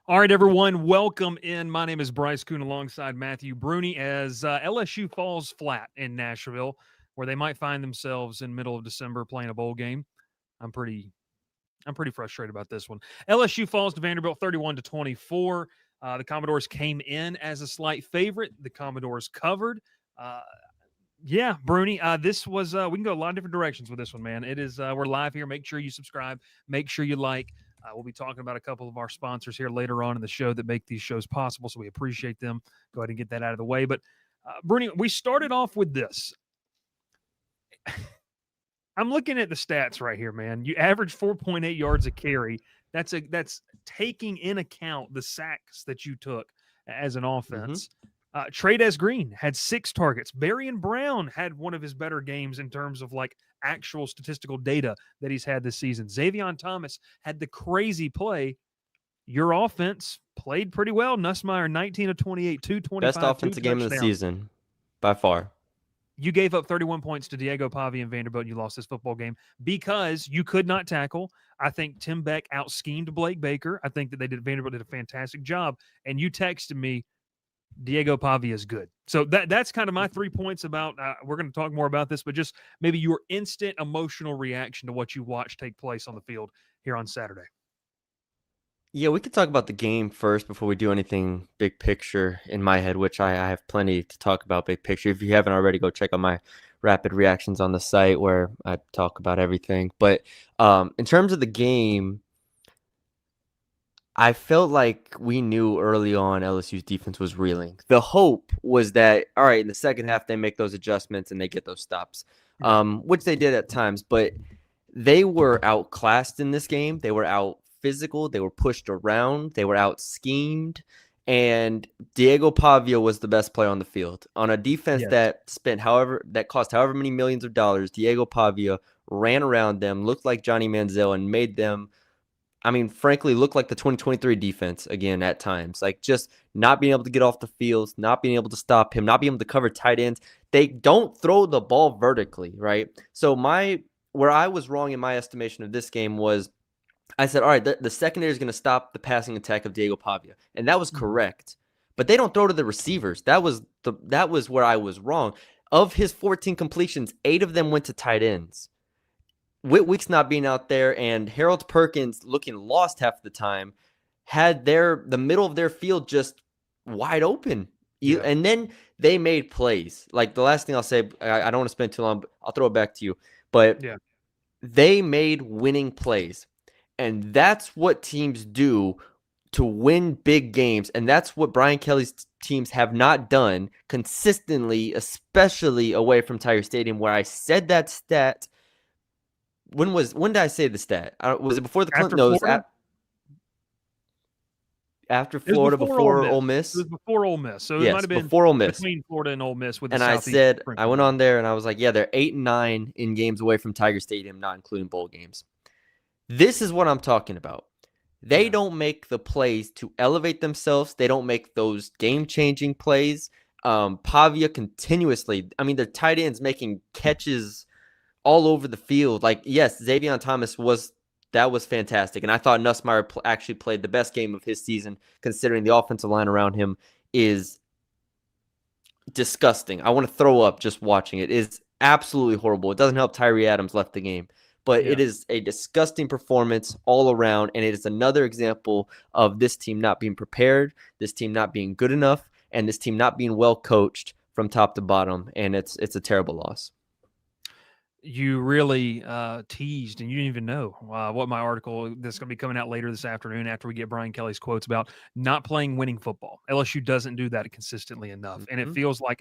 All right, everyone, welcome in. My name is Bryce Koon alongside Matthew Brune as LSU falls flat in Nashville, where they might find themselves in middle of December playing a bowl game. I'm pretty frustrated about this one. LSU falls to Vanderbilt 31-24. The Commodores came in as a slight favorite. The Commodores covered. Uh, yeah, Bruni, this was we can go a lot of different directions with this one, man. It is we're live here. Make sure you subscribe. Make sure you like. We'll be talking about a couple of our sponsors here later on in the show that make these shows possible, so we appreciate them. Go ahead and get that out of the way. But Bruni, we started off with this. I'm looking at the stats right here, man. You average 4.8 yards a carry. That's taking in account the sacks that you took as an offense. Trades Green had 6 targets. Berrien Brown had one of his better games in terms of like actual statistical data that he's had this season. Xavion Thomas had the crazy play. Your offense played pretty well. Nussmeier 19 of 28, 225. Best offensive game of the season by far. You gave up 31 points to Diego Pavia and Vanderbilt, and you lost this football game because you could not tackle. I think Tim Beck out-schemed Blake Baker. I think that Vanderbilt did a fantastic job. And you texted me, Diego Pavia is good. So that's kind of my 3 points about, we're going to talk more about this, but just maybe your instant emotional reaction to what you watched take place on the field here on Saturday. Yeah, we could talk about the game first before we do anything big picture in my head, which I have plenty to talk about big picture. If you haven't already, go check out my rapid reactions on the site where I talk about everything. But in terms of the game, I felt like we knew early on LSU's defense was reeling. The hope was that, all right, in the second half, they make those adjustments and they get those stops, which they did at times. But they were outclassed in this game. They were out physical. They were pushed around. They were out schemed. And Diego Pavia was the best player on the field. On a defense that cost however many millions of dollars, Diego Pavia ran around them, looked like Johnny Manziel, and made them, frankly, look like the 2023 defense again at times. Like just not being able to get off the field, not being able to stop him, not being able to cover tight ends. They don't throw the ball vertically, right? So where I was wrong in my estimation of this game was I said, all right, the secondary is going to stop the passing attack of Diego Pavia. And that was correct. But they don't throw to the receivers. That was where I was wrong. Of his 14 completions, 8 of them went to tight ends. Whitweek's not being out there, and Harold Perkins, looking lost half the time, had the middle of their field just wide open. And then they made plays. Like the last thing I'll say, I don't want to spend too long, but I'll throw it back to you. But they made winning plays. And that's what teams do to win big games. And that's what Brian Kelly's teams have not done consistently, especially away from Tiger Stadium, where I said that stat. When did I say the stat? Was it before the Clinton? No, it was after Florida, before Ole Miss. It was before Ole Miss. So it might have been before Ole Miss. Between Florida and Ole Miss. I went on there and I was like, yeah, they're 8-9 in games away from Tiger Stadium, not including bowl games. This is what I'm talking about. They don't make the plays to elevate themselves. They don't make those game-changing plays. Pavia continuously, their tight ends making catches all over the field. Like, yes, Xavion Thomas was fantastic. And I thought Nussmeier actually played the best game of his season, considering the offensive line around him is disgusting. I want to throw up just watching it. It is absolutely horrible. It doesn't help Tyree Adams left the game. But it is a disgusting performance all around, and it is another example of this team not being prepared, this team not being good enough, and this team not being well coached from top to bottom, and it's a terrible loss. You really teased, and you didn't even know what my article that's going to be coming out later this afternoon after we get Brian Kelly's quotes about not playing winning football. LSU doesn't do that consistently enough, and it feels like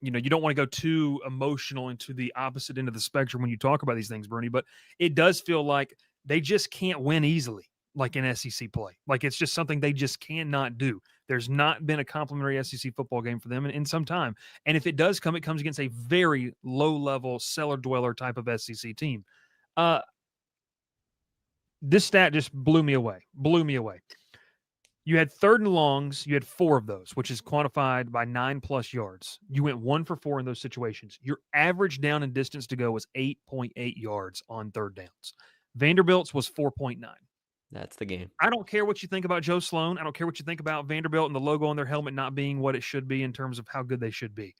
you don't want to go too emotional into the opposite end of the spectrum when you talk about these things, Bernie, but it does feel like they just can't win easily, like in SEC play. Like it's just something they just cannot do. There's not been a complimentary SEC football game for them in some time. And if it does come, it comes against a very low-level, cellar-dweller type of SEC team. This stat just blew me away. You had 3rd and longs. You had 4 of those, which is quantified by 9+ yards. You went 1 for 4 in those situations. Your average down and distance to go was 8.8 yards on 3rd downs. Vanderbilt's was 4.9. That's the game. I don't care what you think about Joe Sloan. I don't care what you think about Vanderbilt and the logo on their helmet not being what it should be in terms of how good they should be.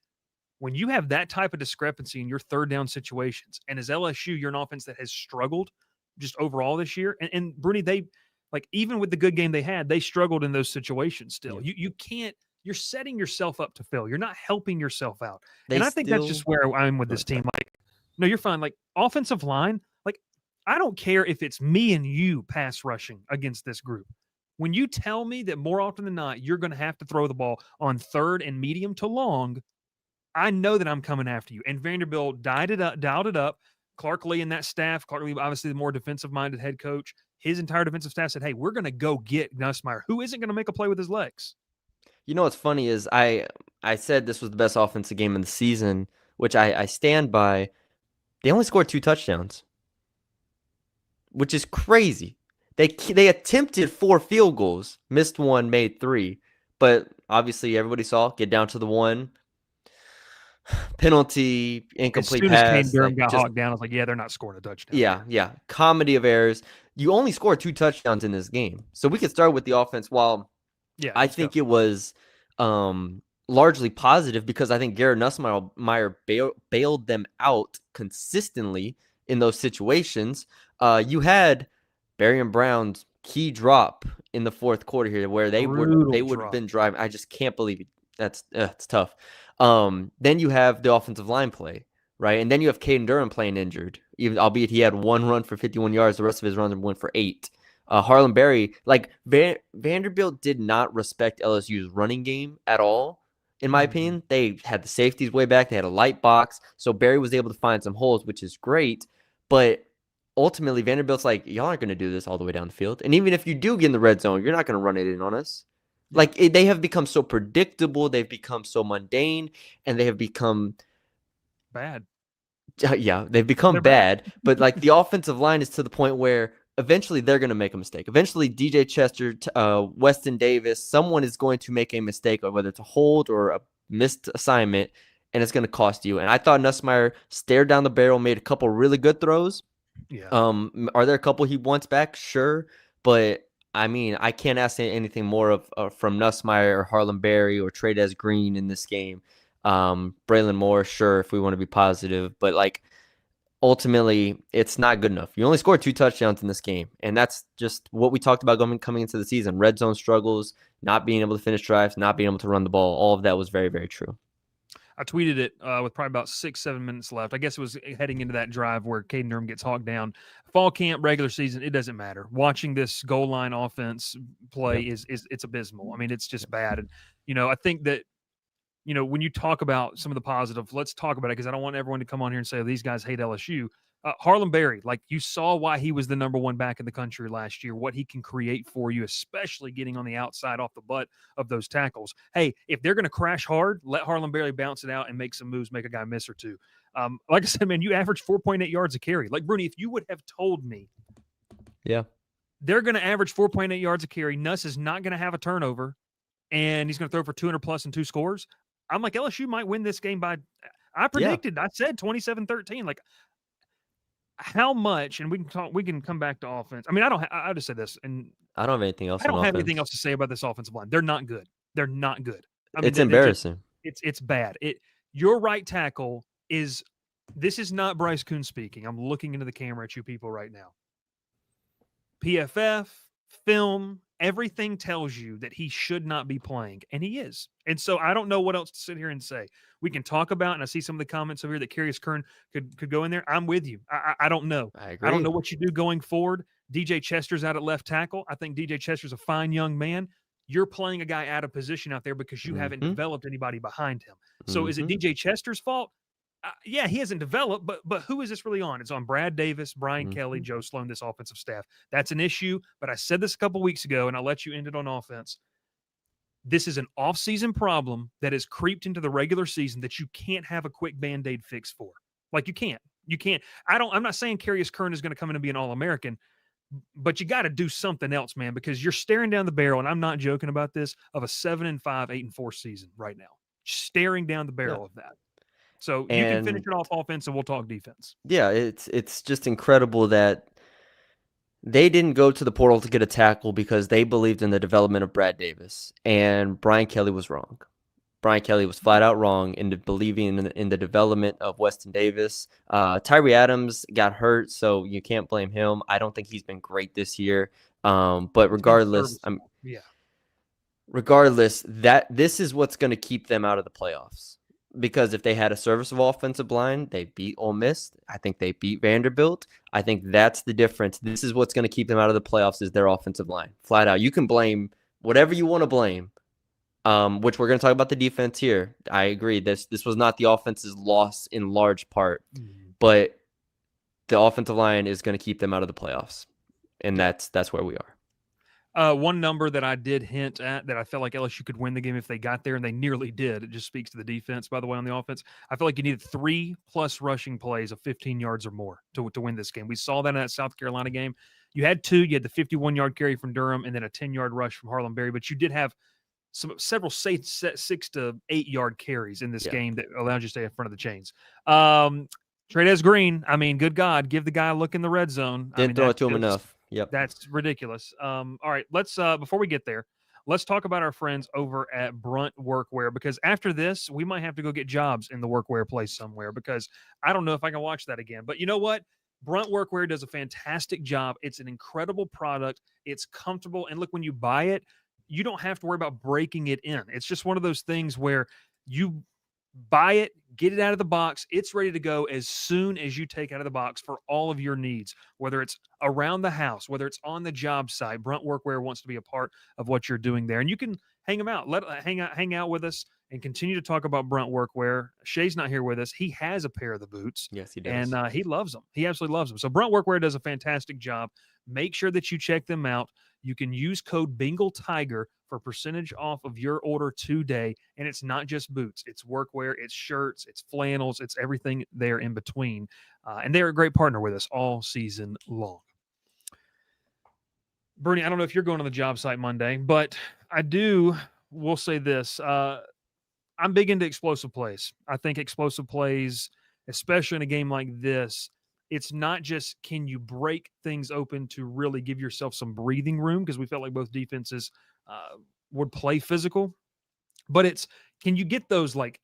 When you have that type of discrepancy in your third down situations, and as LSU, you're an offense that has struggled just overall this year. And Brune, they like even with the good game they had, they struggled in those situations still. Yeah. You can't, you're setting yourself up to fail. You're not helping yourself out. They And I think that's still just where I'm with go this ahead, team. sorry. Like, no, you're fine. Like offensive line, like I don't care if it's me and you pass rushing against this group. When you tell me that more often than not, you're going to have to throw the ball on third and medium to long, I know that I'm coming after you. And Vanderbilt dialed it up. Clark Lee and that staff, Clark Lee, obviously the more defensive-minded head coach, his entire defensive staff said, hey, we're going to go get Nussmeier, who isn't going to make a play with his legs. You know what's funny is I said this was the best offensive game of the season, which I stand by. They only scored 2 touchdowns, which is crazy. They attempted 4 field goals, missed 1, made 3, but obviously everybody saw get down to the 1 penalty, As incomplete soon as Caden pass, Durham like got just hawked down, I was like, yeah, they're not scoring a touchdown. yeah, comedy of errors. You only scored 2 touchdowns in this game, so we could start with the offense. While Yeah, I think it was largely positive because I think Garrett Nussmeier bailed them out consistently in those situations. You had Barry and Brown's key drop in the fourth quarter here, where they would have been driving. I just can't believe it. That's it's tough. Then you have the offensive line play, right, and then you have Caden Durham playing injured, even albeit he had 1 run for 51 yards. The rest of his runs went for 8. Harlan Berry, like Vanderbilt did not respect LSU's running game at all. In my opinion, they had the safeties way back. They had a light box, so Berry was able to find some holes, which is great. But ultimately, Vanderbilt's like, y'all aren't going to do this all the way down the field. And even if you do get in the red zone, you're not going to run it in on us. Yeah. Like they have become so predictable, they've become so mundane, and they have become bad. Yeah, they've become bad. But like the offensive line is to the point where eventually they're going to make a mistake. Eventually, DJ Chester, Weston Davis, someone is going to make a mistake, whether it's a hold or a missed assignment, and it's going to cost you. And I thought Nussmeier stared down the barrel, made a couple really good throws. Yeah. Are there a couple he wants back? Sure. But I mean, I can't ask anything more from Nussmeier or Harlan Berry or Trades Green in this game. Braylon Moore, sure, if we want to be positive, but like ultimately it's not good enough. You only scored 2 touchdowns in this game, and that's just what we talked about coming into the season. Red zone struggles, not being able to finish drives, not being able to run the ball. All of that was very, very true. I tweeted it with probably about 6-7 minutes left. I guess it was heading into that drive where Caden Durham gets hawked down. Fall camp, regular season, it doesn't matter. Watching this goal line offense play is it's abysmal. I mean, it's just bad. And I think that when you talk about some of the positive, let's talk about it because I don't want everyone to come on here and say, oh, these guys hate LSU. Harlan Berry, like you saw why he was the number 1 back in the country last year, what he can create for you, especially getting on the outside off the butt of those tackles. Hey, if they're going to crash hard, let Harlan Berry bounce it out and make some moves, make a guy miss or two. Like I said, man, you average 4.8 yards a carry. Like, Brune, if you would have told me they're going to average 4.8 yards a carry, Nuss is not going to have a turnover, and he's going to throw for 200 plus and 2 scores, I'm like, LSU might win this game by – I predicted. I said 27-13. Like, how much – and we can come back to offense. I mean, I'll just say this. And I don't have anything else I don't have anything else to say about this offensive line. They're not good. They're not good. I mean, it's embarrassing. It's bad. Your right tackle is – this is not Bryce Koon speaking. I'm looking into the camera at you people right now. PFF, film – everything tells you that he should not be playing, and he is. And so I don't know what else to sit here and say. We can talk about, and I see some of the comments over here that Carius Kern could go in there. I'm with you. I don't know. I agree. I don't know what you do going forward. DJ Chester's out at left tackle. I think DJ Chester's a fine young man. You're playing a guy out of position out there because you haven't developed anybody behind him. So is it DJ Chester's fault? Yeah, he hasn't developed, but who is this really on? It's on Brad Davis, Brian Kelly, Joe Sloan, this offensive staff. That's an issue, but I said this a couple weeks ago, and I'll let you end it on offense. This is an off-season problem that has creeped into the regular season that you can't have a quick Band-Aid fix for. Like, you can't. You can't. I'm not saying Carius Kern is going to come in and be an All-American, but you got to do something else, man, because you're staring down the barrel, and I'm not joking about this, of a 7-5, 8-4 season right now. Staring down the barrel of that. So you can finish it off offense, and we'll talk defense. Yeah, it's just incredible that They didn't go to the portal to get a tackle because they believed in the development of Brad Davis, and Brian Kelly was wrong. Brian Kelly was flat out wrong in believing in the development of Weston Davis. Tyree Adams got hurt, so you can't blame him. I don't think he's been great this year. But regardless, that this is what's going to keep them out of the playoffs. Because if they had a serviceable offensive line, they beat Ole Miss. I think they beat Vanderbilt. I think that's the difference. This is what's going to keep them out of the playoffs is their offensive line. Flat out. You can blame whatever you want to blame, which we're going to talk about the defense here. I agree. This was not the offense's loss in large part, but the offensive line is going to keep them out of the playoffs, and that's where we are. One number that I did hint at that I felt like LSU could win the game if they got there, and they nearly did. It just speaks to the defense, by the way, on the offense. I feel like you needed 3+ rushing plays of 15 yards or more to win this game. We saw that in that South Carolina game. You had 2. You had the 51-yard carry from Durham and then a 10-yard rush from Harlem Berry, but you did have several 6 to 8 yard carries in this game that allowed you to stay in front of the chains. Trades Green, I mean, good God, give the guy a look in the red zone. Didn't throw it to him enough. Yep. That's ridiculous. All right, let's before we get there, let's talk about our friends over at Brune Workwear, because after this, we might have to go get jobs in the workwear place somewhere, because I don't know if I can watch that again. But you know what? Brune Workwear does a fantastic job. It's an incredible product. It's comfortable. And look, when you buy it, you don't have to worry about breaking it in. It's just one of those things where you buy it, get it out of the box. It's ready to go as soon as you take out of the box for all of your needs, whether it's around the house, whether it's on the job site. Brune Workwear wants to be a part of what you're doing there. And you can hang them out. Hang out with us and continue to talk about Brune Workwear. Shea's not here with us. He has a pair of the boots. Yes, he does. And he loves them. He absolutely loves them. So Brune Workwear does a fantastic job. Make sure that you check them out. You can use code Bengal Tiger for percentage off of your order today. And it's not just boots. It's workwear, it's shirts, it's flannels, it's everything there in between. And they're a great partner with us all season long. Brune, I don't know if you're going on the job site Monday, but we'll say this. I'm big into explosive plays. I think explosive plays, especially in a game like this, it's not just can you break things open to really give yourself some breathing room, because we felt like both defenses would play physical, but it's can you get those, like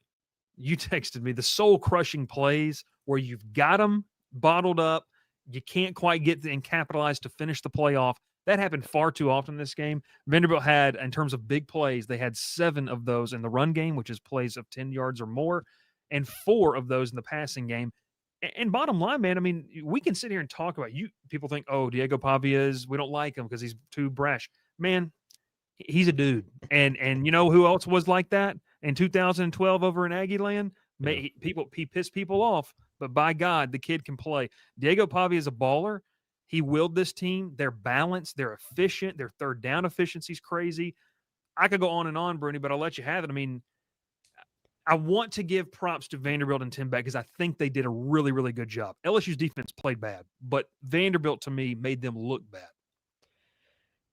you texted me, the soul-crushing plays where you've got them bottled up, you can't quite get and capitalize to finish the play off. That happened far too often in this game. Vanderbilt had, in terms of big plays, they had 7 of those in the run game, which is plays of 10 yards or more, and 4 of those in the passing game. And bottom line, man, I mean, we can sit here and talk about you. People think, oh, Diego Pavia we don't like him because he's too brash. Man, he's a dude. And you know who else was like that in 2012 over in Aggie Land? He pissed people off, but by God, the kid can play. Diego Pavia is a baller. He willed this team. They're balanced. They're efficient. Their third down efficiency is crazy. I could go on, Brune, but I'll let you have it. I mean, I want to give props to Vanderbilt and Tim Beck because I think they did a really, really good job. LSU's defense played bad, but Vanderbilt, to me, made them look bad.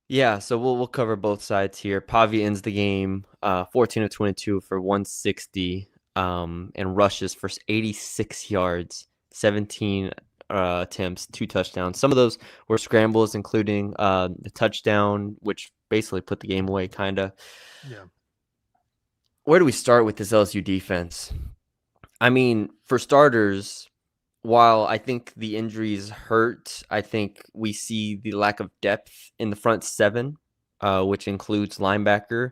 Yeah, so we'll cover both sides here. Pavia ends the game 14 of 22 for 160 and rushes for 86 yards, 17 attempts, 2 touchdowns. Some of those were scrambles, including the touchdown, which basically put the game away, kind of. Yeah. Where do we start with this LSU defense? I mean, for starters, while I think the injuries hurt, I think we see the lack of depth in the front 7, which includes linebacker.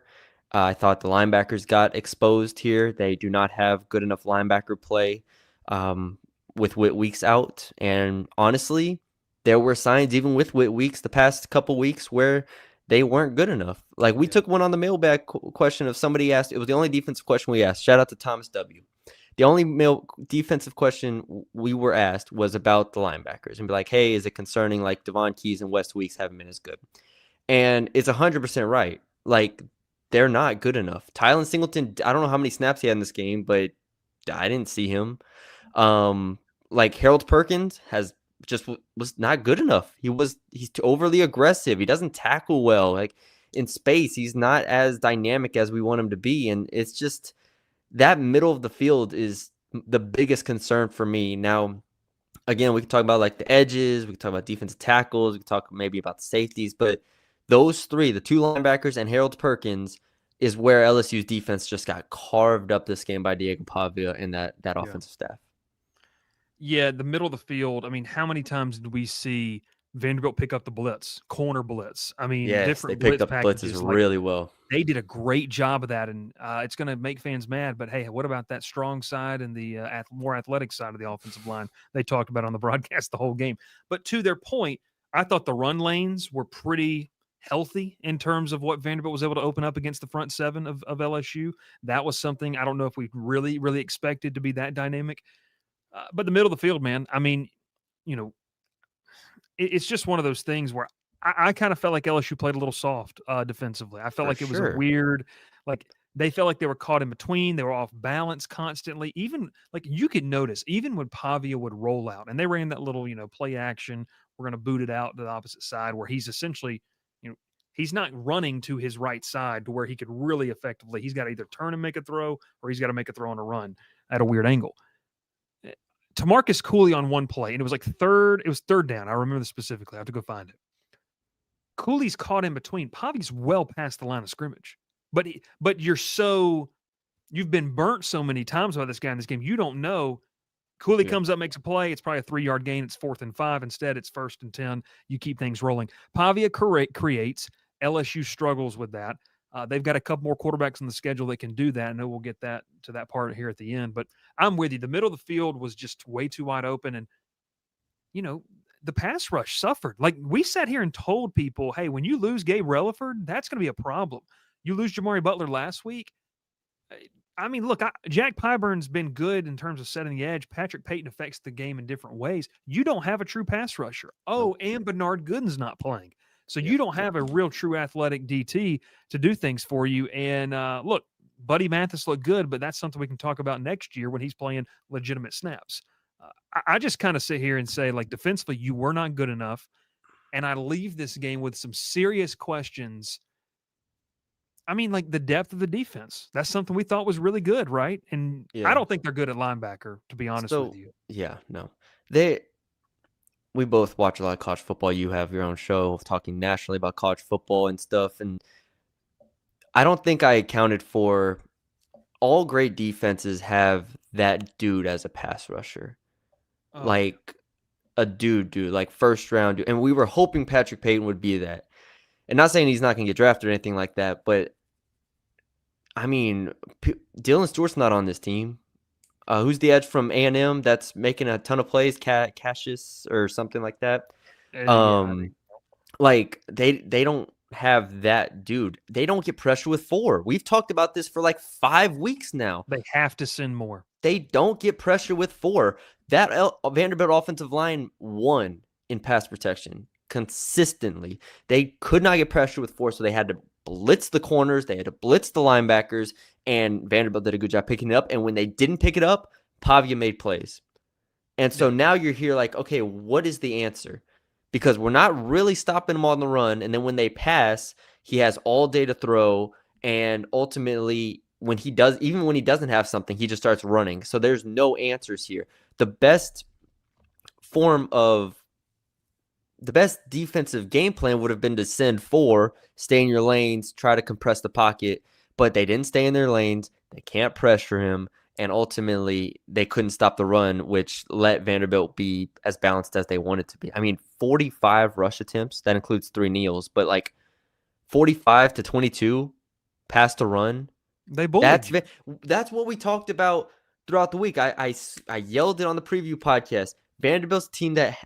I thought the linebackers got exposed here. They do not have good enough linebacker play with Whit Weeks out. And honestly, there were signs even with Whit Weeks the past couple weeks where they weren't good enough. Like we took one on the mailbag question of somebody asked. It was the only defensive question we asked. Shout out to Thomas W. The only defensive question we were asked was about the linebackers and be like, hey, is it concerning like Devon Keys and West Weeks haven't been as good? And it's 100% right. Like they're not good enough. Tylen Singleton, I don't know how many snaps he had in this game, but I didn't see him. Like Harold Perkins was not good enough. He's too overly aggressive. He doesn't tackle well. Like in space, he's not as dynamic as we want him to be. And it's just that middle of the field is the biggest concern for me. Now, again, we can talk about like the edges, we can talk about defensive tackles, we can talk maybe about the safeties, but those three, the two linebackers and Harold Perkins, is where LSU's defense just got carved up this game by Diego Pavia and that offensive staff. Yeah, the middle of the field. I mean, how many times did we see Vanderbilt pick up the blitz, corner blitz? I mean, Yes, they different picked blitz up blitzes packages. Like really well. they did a great job of that, and it's going to make fans mad. But hey, what about that strong side and the more athletic side of the offensive line? They talked about on the broadcast the whole game. But to their point, I thought the run lanes were pretty healthy in terms of what Vanderbilt was able to open up against the front seven of LSU. That was something I don't know if we really expected to be that dynamic. But the middle of the field, man, I mean, you know, it's just one of those things where I kind of felt like LSU played a little soft defensively. I felt For like it was a sure. weird, like they felt like they were caught in between. They were off balance constantly. Even like you could notice, even when Pavia would roll out and they ran that little, play action, we're going to boot it out to the opposite side where he's essentially, he's not running to his right side to where he could really effectively, he's got to either turn and make a throw or he's got to make a throw on a run at a weird angle. Tamarcus Cooley on one play, and it was third down. I remember this specifically. I have to go find it. Cooley's caught in between. Pavi's well past the line of scrimmage. But you've been burnt so many times by this guy in this game. You don't know. Cooley comes up, makes a play. It's probably a 3-yard gain. It's 4th and 5. Instead, it's 1st and 10. You keep things rolling. Pavia creates. LSU struggles with that. They've got a couple more quarterbacks on the schedule that can do that. I know we'll get to that part here at the end, but I'm with you. The middle of the field was just way too wide open, and the pass rush suffered. Like we sat here and told people, hey, when you lose Gabe Relaford, that's going to be a problem. You lose Jamari Butler last week. I mean, look, Jack Pyburn's been good in terms of setting the edge. Patrick Payton affects the game in different ways. You don't have a true pass rusher. Oh, and Bernard Gooden's not playing. So you don't have a real true athletic DT to do things for you. And look, Buddy Mathis looked good, but that's something we can talk about next year when he's playing legitimate snaps. I just kind of sit here and say, like, defensively, you were not good enough. And I leave this game with some serious questions. I mean, like the depth of the defense. That's something we thought was really good, right? And I don't think they're good at linebacker, to be honest with you. Yeah, no. We both watch a lot of college football. You have your own show talking nationally about college football and stuff. And I don't think I accounted for all great defenses have that dude as a pass rusher. Like a dude, like first round dude. And we were hoping Patrick Payton would be that. And not saying he's not going to get drafted or anything like that, but I mean, Dylan Stewart's not on this team. Who's the edge from A&M that's making a ton of plays? Cassius or something like that. Like they don't have that dude. They don't get pressure with 4. We've talked about this for like 5 weeks now. They have to send more. They don't get pressure with 4. That Vanderbilt offensive line won in pass protection consistently. They could not get pressure with 4, so they had to blitz the corners. They had to blitz the linebackers. And Vanderbilt did a good job picking it up. And when they didn't pick it up, Pavia made plays. And so now you're here like, okay, what is the answer? Because we're not really stopping him on the run. And then when they pass, he has all day to throw. And ultimately, when he doesn't have something, he just starts running. So there's no answers here. The best defensive game plan would have been to send 4, stay in your lanes, try to compress the pocket. But they didn't stay in their lanes. They can't pressure him. And ultimately, they couldn't stop the run, which let Vanderbilt be as balanced as they wanted to be. I mean, 45 rush attempts. That includes 3 kneels. But like 45 to 22 pass to run. They bullied. That's what we talked about throughout the week. I yelled it on the preview podcast. Vanderbilt's a team that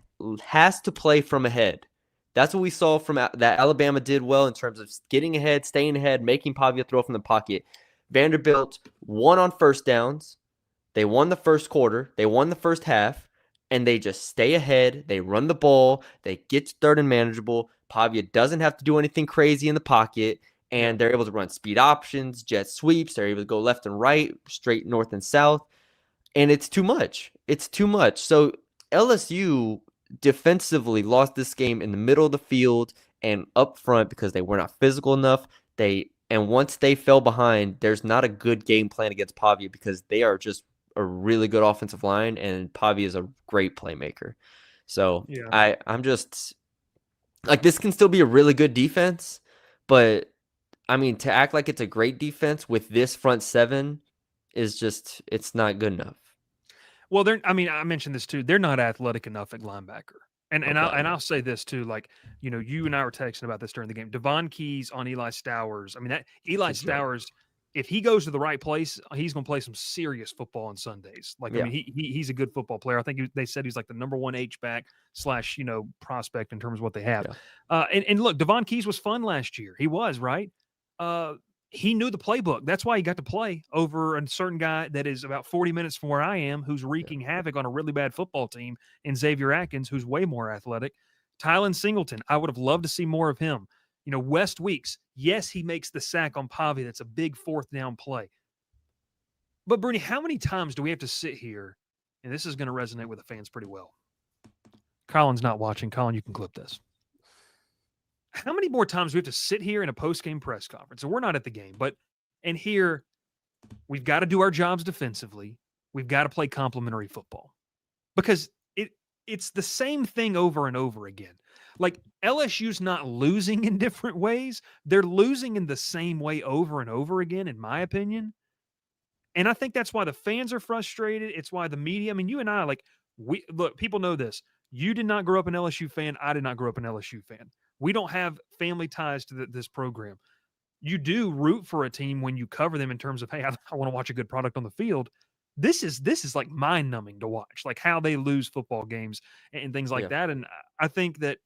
has to play from ahead. That's what we saw from that Alabama did well in terms of getting ahead, staying ahead, making Pavia throw from the pocket. Vanderbilt won on first downs. They won the first quarter. They won the first half, and they just stay ahead. They run the ball. They get to third and manageable. Pavia doesn't have to do anything crazy in the pocket, and they're able to run speed options, jet sweeps. They're able to go left and right, straight north and south, and it's too much. It's too much. So LSU defensively lost this game in the middle of the field and up front because they were not physical enough. And once they fell behind, there's not a good game plan against Pavia because they are just a really good offensive line, and Pavia is a great playmaker. So Yeah. I'm just like, this can still be a really good defense, but I mean, to act like it's a great defense with this front seven is just, it's not good enough. Well, I mentioned this too. They're not athletic enough at linebacker. And Oh and God, no. I'll say this too, like, you and I were texting about this during the game. Devon Keys on Eli Stowers. I mean, that It's Eli a joke. Stowers, if he goes to the right place, he's going to play some serious football on Sundays. Like, I Yeah. mean, he's a good football player. I think they said he's like the number one H back slash prospect in terms of what they have. Yeah. And look, Devon Keys was fun last year. He was right. He knew the playbook. That's why he got to play over a certain guy that is about 40 minutes from where I am, who's wreaking havoc on a really bad football team, in Xavier Atkins, who's way more athletic. Tylen Singleton, I would have loved to see more of him. West Weeks, yes, he makes the sack on Pavia. That's a big fourth down play. But, Brune, how many times do we have to sit here, and this is going to resonate with the fans pretty well. Colin's not watching. Colin, you can clip this. How many more times do we have to sit here in a post-game press conference? And we're not at the game, and here we've got to do our jobs defensively. We've got to play complementary football, because it's the same thing over and over again. Like, LSU's not losing in different ways. They're losing in the same way over and over again, in my opinion. And I think that's why the fans are frustrated. It's why the media, I mean, you and I, like, look, people know this. You did not grow up an LSU fan. I did not grow up an LSU fan. We don't have family ties to this program. You do root for a team when you cover them in terms of, hey, I want to watch a good product on the field. This is like mind numbing to watch, like how they lose football games and things like that. And I think that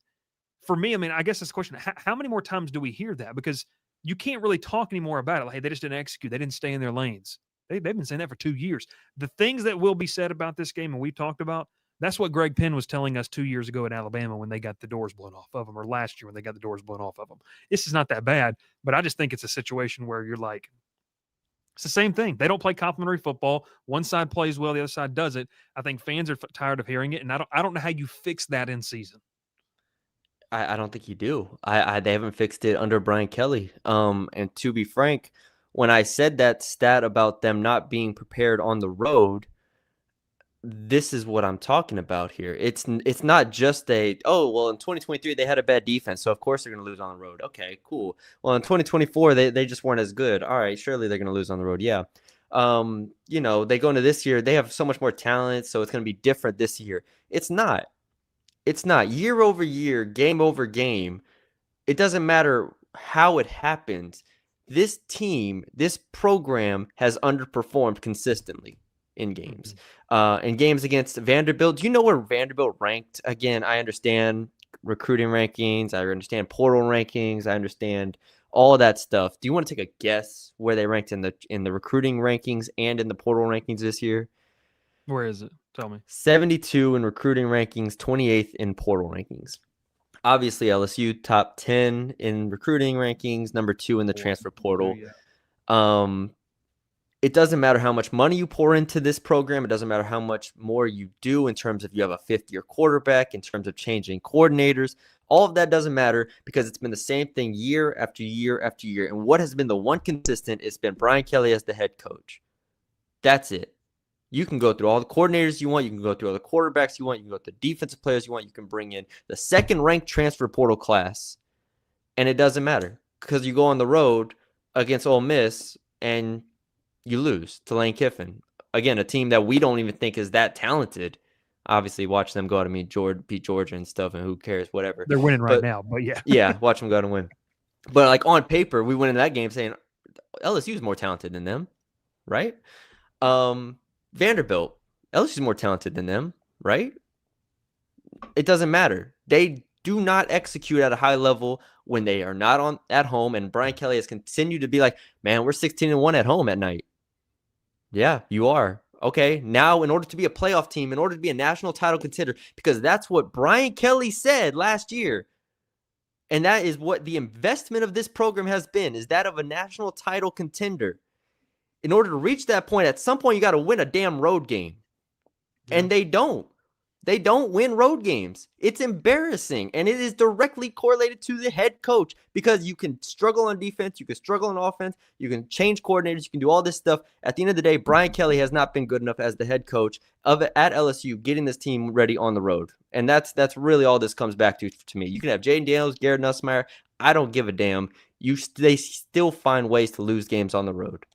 for me, I mean, I guess this question, how many more times do we hear that? Because you can't really talk anymore about it. Like, hey, they just didn't execute. They didn't stay in their lanes. They've been saying that for 2 years. The things that will be said about this game and we've talked about, that's what Greg Penn was telling us 2 years ago in Alabama when they got the doors blown off of them, or last year when they got the doors blown off of them. This is not that bad, but I just think it's a situation where you're like, it's the same thing. They don't play complementary football. One side plays well, the other side doesn't. I think fans are tired of hearing it, and I don't know how you fix that in season. I don't think you do. They haven't fixed it under Brian Kelly. And to be frank, when I said that stat about them not being prepared on the road, this is what I'm talking about here. It's not just in 2023 they had a bad defense, so of course they're going to lose on the road. Okay, cool. Well, in 2024 they just weren't as good. All right, surely they're going to lose on the road. Yeah. They go into this year, they have so much more talent, so it's going to be different this year. It's not. It's not. Year over year, game over game, it doesn't matter how it happens. This team, this program has underperformed consistently in games. In games against Vanderbilt, do you know where Vanderbilt ranked? Again, I understand recruiting rankings. I understand portal rankings. I understand all that stuff. Do you want to take a guess where they ranked in the recruiting rankings and in the portal rankings this year? Where is it? Tell me. 72 in recruiting rankings, 28th in portal rankings. Obviously, LSU top 10 in recruiting rankings, number 2 in the transfer portal. It doesn't matter how much money you pour into this program. It doesn't matter how much more you do in terms of you have a fifth-year quarterback, in terms of changing coordinators. All of that doesn't matter because it's been the same thing year after year after year. And what has been the one consistent has been Brian Kelly as the head coach. That's it. You can go through all the coordinators you want. You can go through all the quarterbacks you want. You can go through the defensive players you want. You can bring in the second-ranked transfer portal class, and it doesn't matter because you go on the road against Ole Miss and you lose to Lane Kiffin. Again, a team that we don't even think is that talented. Obviously, watch them go out and beat Georgia and stuff, and who cares, whatever. They're winning right now, but yeah. Yeah, watch them go out and win. But like on paper, we went in that game saying LSU is more talented than them, right? Vanderbilt, LSU is more talented than them, right? It doesn't matter. They do not execute at a high level when they are not at home, and Brian Kelly has continued to be like, man, we're 16-1 at home at night. Yeah, you are. Okay, now in order to be a playoff team, in order to be a national title contender, because that's what Brian Kelly said last year, and that is what the investment of this program has been, is that of a national title contender. In order to reach that point, at some point, you got to win a damn road game. Yeah. And they don't. They don't win road games. It's embarrassing. And it is directly correlated to the head coach because you can struggle on defense. You can struggle on offense. You can change coordinators. You can do all this stuff. At the end of the day, Brian Kelly has not been good enough as the head coach at LSU getting this team ready on the road. And that's really all this comes back to me. You can have Jaden Daniels, Garrett Nussmeier. I don't give a damn. They still find ways to lose games on the road.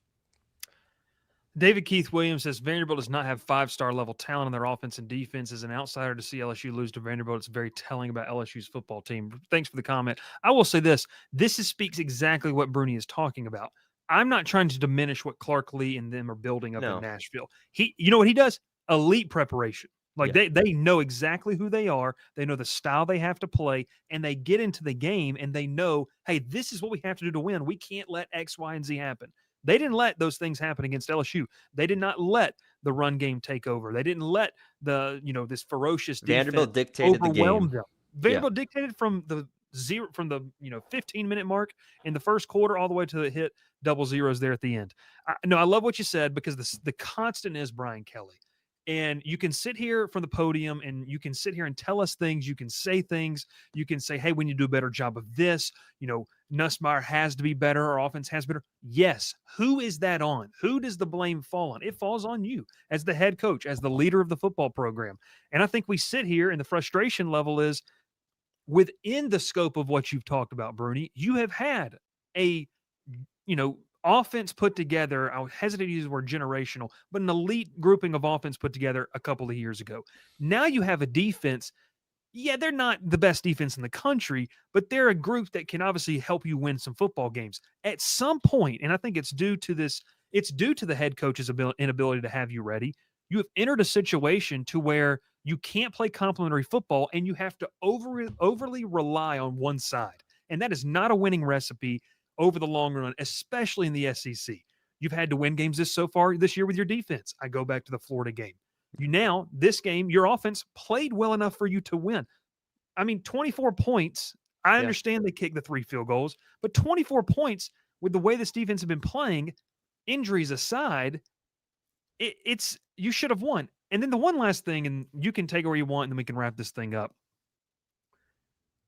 David Keith Williams says Vanderbilt does not have 5-star level talent on their offense and defense. As an outsider to see LSU lose to Vanderbilt, it's very telling about LSU's football team. Thanks for the comment. I will say this. Speaks exactly what Brune is talking about. I'm not trying to diminish what Clark Lee and them are building up in Nashville. You know what he does? Elite preparation. Like they know exactly who they are. They know the style they have to play, and they get into the game and they know, hey, this is what we have to do to win. We can't let X, Y, and Z happen. They didn't let those things happen against LSU. They did not let the run game take over. They didn't let this ferocious Vanderbilt dictated the game. Them. Vanderbilt dictated from the 15-minute mark in the first quarter all the way to the hit double zeros there at the end. I love what you said because the constant is Brian Kelly. And you can sit here from the podium and you can sit here and tell us things. You can say things. You can say, hey, we need to do a better job of this. Nussmeier has to be better. Our offense has better. Yes. Who is that on? Who does the blame fall on? It falls on you as the head coach, as the leader of the football program. And I think we sit here and the frustration level is within the scope of what you've talked about, Brune. You have had a, offense put together. I hesitate to use the word generational, but an elite grouping of offense put together a couple of years ago. Now you have a defense. Yeah, they're not the best defense in the country, but they're a group that can obviously help you win some football games at some point. And I think it's due to the head coach's inability to have you ready. You have entered a situation to where you can't play complementary football and you have to overly rely on one side. And that is not a winning recipe over the long run, especially in the SEC. You've had to win games this year with your defense. I go back to the Florida game. This game, your offense played well enough for you to win. 24 points. I understand they kicked the 3 field goals, but 24 points with the way this defense has been playing, injuries aside, you should have won. And then the one last thing, and you can take it where you want, and then we can wrap this thing up.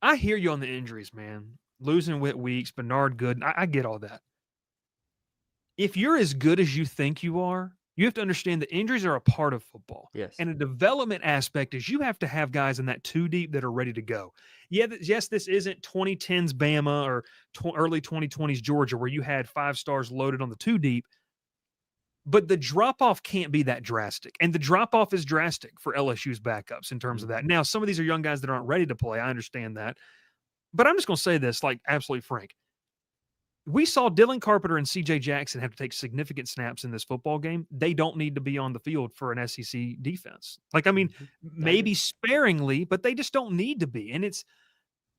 I hear you on the injuries, man. Losing Whit Weeks, Bernard Gooden. I get all that. If you're as good as you think you are, you have to understand that injuries are a part of football. Yes. And a development aspect is you have to have guys in that 2 deep that are ready to go. Yes, this isn't 2010s Bama or early 2020s Georgia where you had 5 stars loaded on the 2 deep. But the drop-off can't be that drastic. And the drop-off is drastic for LSU's backups in terms of that. Now, some of these are young guys that aren't ready to play. I understand that. But I'm just going to say this, like, absolutely frank. We saw Dylan Carpenter and C.J. Jackson have to take significant snaps in this football game. They don't need to be on the field for an SEC defense. Maybe sparingly, but they just don't need to be. And it's,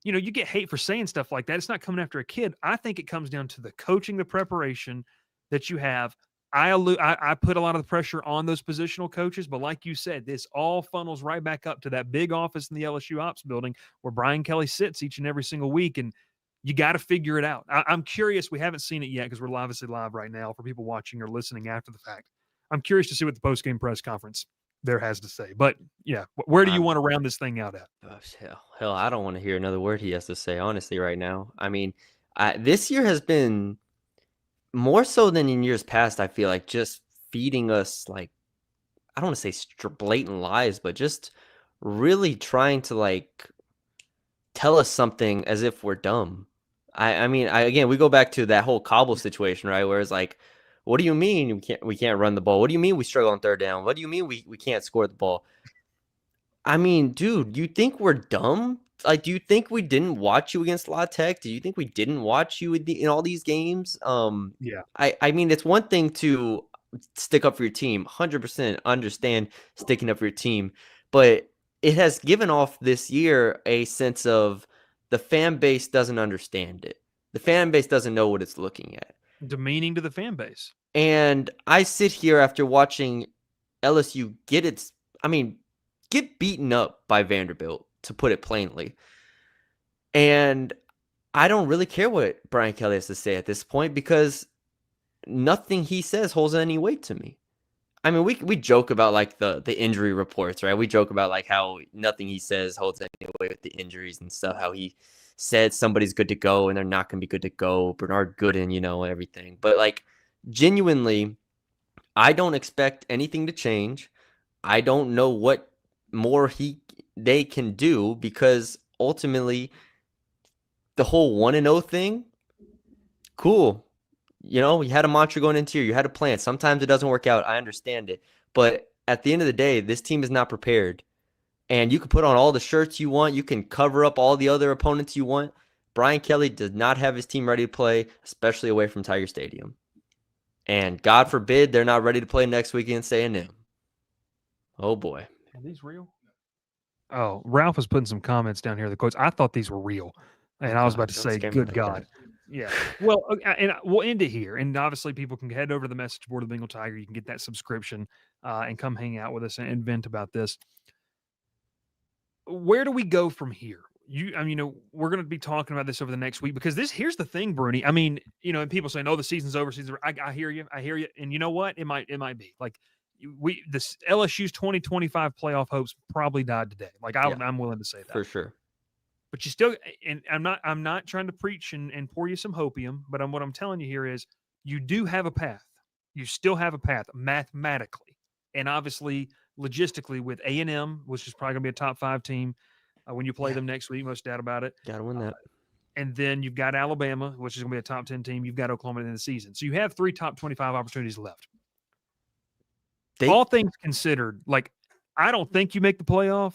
you get hate for saying stuff like that. It's not coming after a kid. I think it comes down to the coaching, the preparation that you have. I put a lot of the pressure on those positional coaches, but like you said, this all funnels right back up to that big office in the LSU Ops building where Brian Kelly sits each and every single week, and you got to figure it out. I'm curious. We haven't seen it yet because we're obviously live right now for people watching or listening after the fact. I'm curious to see what the post-game press conference there has to say. But, yeah, where do you want to round this thing out at? Hell, I don't want to hear another word he has to say, honestly, right now. This year has been – more so than in years past, I feel like just feeding us, like, I don't want to say blatant lies, but just really trying to, tell us something as if we're dumb. Again, we go back to that whole Cobble situation, right? Where it's like, what do you mean we can't run the ball? What do you mean we struggle on 3rd down? What do you mean we can't score the ball? Dude, you think we're dumb? Do you think we didn't watch you against La Tech? Do you think we didn't watch you in all these games? Yeah. It's one thing to stick up for your team. 100% understand sticking up for your team. But it has given off this year a sense of the fan base doesn't understand it. The fan base doesn't know what it's looking at. Demeaning to the fan base. And I sit here after watching LSU get beaten up by Vanderbilt, to put it plainly. And I don't really care what Brian Kelly has to say at this point because nothing he says holds any weight to me. I mean, we joke about like the injury reports, right? We joke about like how nothing he says holds any weight with the injuries and stuff. How he said somebody's good to go and they're not going to be good to go. Bernard Gooden, everything. But like genuinely, I don't expect anything to change. I don't know what more they can do because ultimately the whole 1-0 thing, cool. You had a mantra going into here. You had a plan. Sometimes it doesn't work out. I understand it. But at the end of the day, this team is not prepared. And you can put on all the shirts you want. You can cover up all the other opponents you want. Brian Kelly does not have his team ready to play, especially away from Tiger Stadium. And God forbid they're not ready to play next week against A&M. Oh, boy. Are these real? Oh, Ralph was putting some comments down here. The quotes. I thought these were real. And I was about to say, good God. Yeah. Well, and we'll end it here. And obviously, people can head over to the message board of the Bengal Tiger. You can get that subscription and come hang out with us and vent about this. Where do we go from here? We're going to be talking about this over the next week because here's the thing, Brune. I mean, and people saying, "Oh, the season's over." I hear you. And you know what? It might be like this LSU's 2025 playoff hopes probably died today. Like I'm willing to say that for sure. But you still, and I'm not trying to preach and pour you some hopium, but what I'm telling you here is you do have a path. You still have a path mathematically, and obviously logistically with A&M, which is probably going to be a top 5 team when you play them next week. Most doubt about it. Got to win that. And then you've got Alabama, which is going to be a top 10 team. You've got Oklahoma in the season, so you have 3 top 25 opportunities left. All things considered, like I don't think you make the playoff.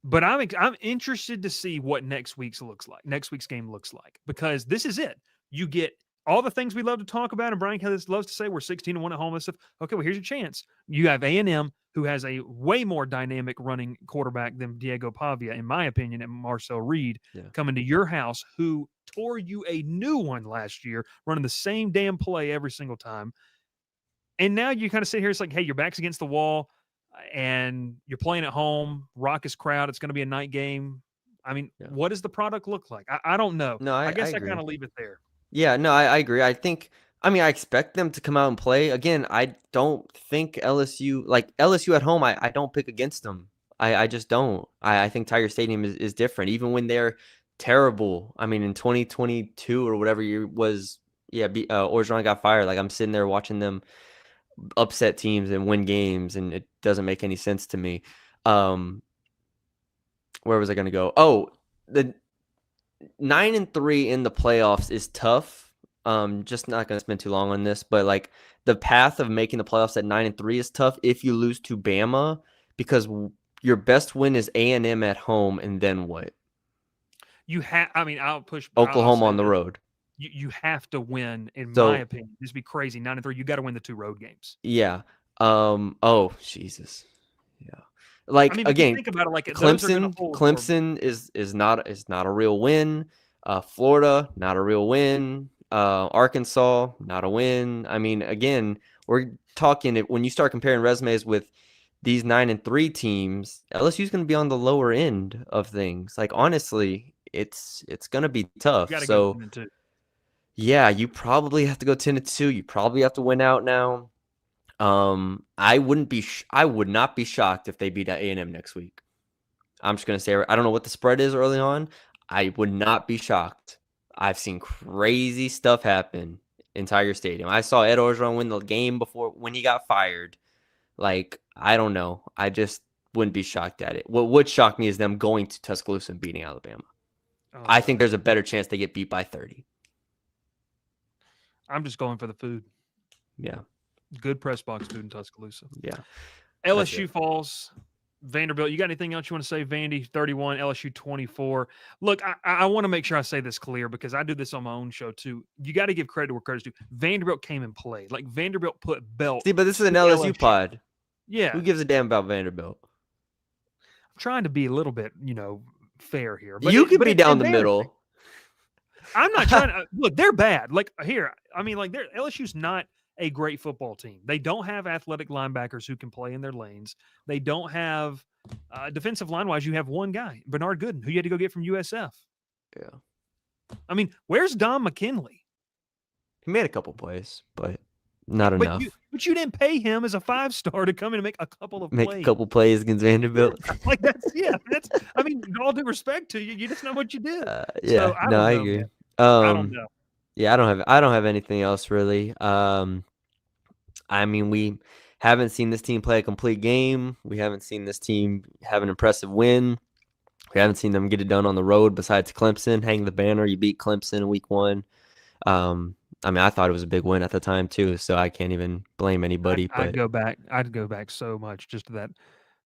But I'm interested to see what next week's game looks like, because this is it. You get all the things we love to talk about, and Brian Kelly loves to say we're 16-1 at home and stuff. Okay, well, here's your chance. You have A&M, who has a way more dynamic running quarterback than Diego Pavia, in my opinion, and Marcel Reed coming to your house, who tore you a new one last year, running the same damn play every single time. And now you kind of sit here, it's like, hey, your back's against the wall. And you're playing at home, raucous crowd. It's going to be a night game. I mean, what does the product look like? I don't know. No, I guess I kind of leave it there. Yeah, no, I agree. I expect them to come out and play. Again, I don't think LSU at home, I don't pick against them. I just don't. I think Tiger Stadium is different. Even when they're terrible. I mean, in 2022 or whatever year was, Orgeron got fired. Like, I'm sitting there watching them upset teams and win games, and it doesn't make any sense to me. Where was I going to go? Oh, the 9-3 in the playoffs is tough. Just not going to spend too long on this, but like the path of making the playoffs at 9-3 is tough if you lose to Bama, because your best win is A&M at home, and then what? I'll push Oklahoma on the road. You have to win, in my opinion. This would be crazy. 9-3. You got to win the 2 road games. Yeah. Oh, Jesus. Yeah. Like, again, think about it, like Clemson is not a real win. Florida, not a real win. Arkansas, not a win. I mean, again, we're talking when you start comparing resumes with these 9-3 teams, LSU's going to be on the lower end of things. Like, honestly, it's going to be tough. So, yeah, you probably have to go 10-2. You probably have to win out now. I would not be shocked if they beat A&M next week. I'm just going to say, I don't know what the spread is early on. I would not be shocked. I've seen crazy stuff happen in Tiger Stadium. I saw Ed Orgeron win the game before when he got fired. Like, I don't know. I just wouldn't be shocked at it. What would shock me is them going to Tuscaloosa and beating Alabama. I think there's a better chance they get beat by 30. I'm just going for the food. Yeah. Good press box food in Tuscaloosa. Yeah. LSU falls. Vanderbilt, you got anything else you want to say? Vandy 31, LSU 24. Look, I want to make sure I say this clear, because I do this on my own show too. You got to give credit where credit's due. Vanderbilt came and played. Like, Vanderbilt put belt. See, but this is an LSU pod. Yeah. Who gives a damn about Vanderbilt? I'm trying to be a little bit, fair here. But you can be down the middle. I'm not trying to look. They're bad. Like, here, LSU's not a great football team. They don't have athletic linebackers who can play in their lanes. They don't have defensive line wise. You have one guy, Bernard Gooden, who you had to go get from USF. Yeah. I mean, where's Don McKinley? He made a couple plays, but Not but enough. you didn't pay him as a 5-star to come in and make a couple of Make a plays. couple plays against Vanderbilt. Like that's. I mean, all due respect to you, you just know what you did. Yeah, So I no, don't I know, agree. man. I don't know. Yeah, I don't have anything else really. I mean, we haven't seen this team play a complete game. We haven't seen this team have an impressive win. We haven't seen them get it done on the road besides Clemson. Hang the banner. You beat Clemson in week 1. I mean, I thought it was a big win at the time too, so I can't even blame anybody. I'd But go back. I'd go back so much just to that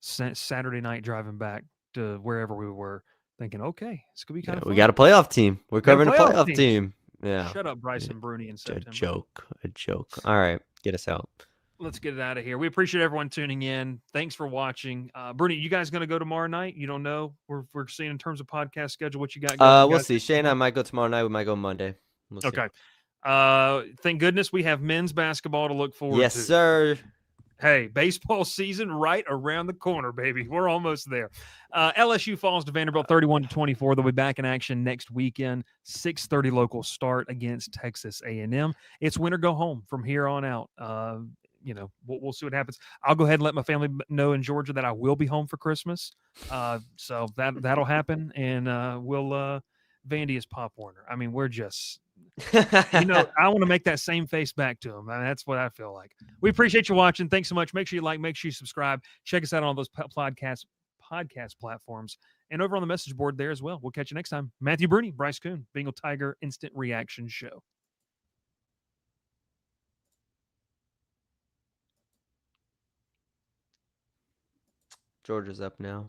Saturday night driving back to wherever we were, thinking, okay, this could be kind yeah, of we fun. got a playoff team. We're We got a covering a playoff playoff team. team. Yeah. Shut up, Bryce and Brune in September. A joke. All right, get us out. Let's get it out of here. We appreciate everyone tuning in. Thanks for watching. Brune, you guys going to go tomorrow night? You don't know. We're seeing in terms of podcast schedule what you got going. We'll see. Shea and I might go tomorrow night. We might go Monday. We'll see. Okay. Thank goodness we have men's basketball to look forward Yes, to. sir. Hey, baseball season right around the corner, baby. We're almost there. LSU falls to Vanderbilt 31-24. They'll be back in action next weekend. 6:30 local start against Texas A&M. It's win or go home from here on out. We'll see what happens. I'll go ahead and let my family know in Georgia that I will be home for Christmas. So that'll happen, and we'll Vandy is Pop Warner. I mean, we're just. I want to make that same face back to him. I mean, that's what I feel like. We appreciate you watching. Thanks so much. Make sure you like, make sure you subscribe. Check us out on all those podcast platforms and over on the message board there as well. We'll catch you next time. Matthew Brune, Bryce Koon, Bengal Tiger Instant Reaction Show. Georgia's up now.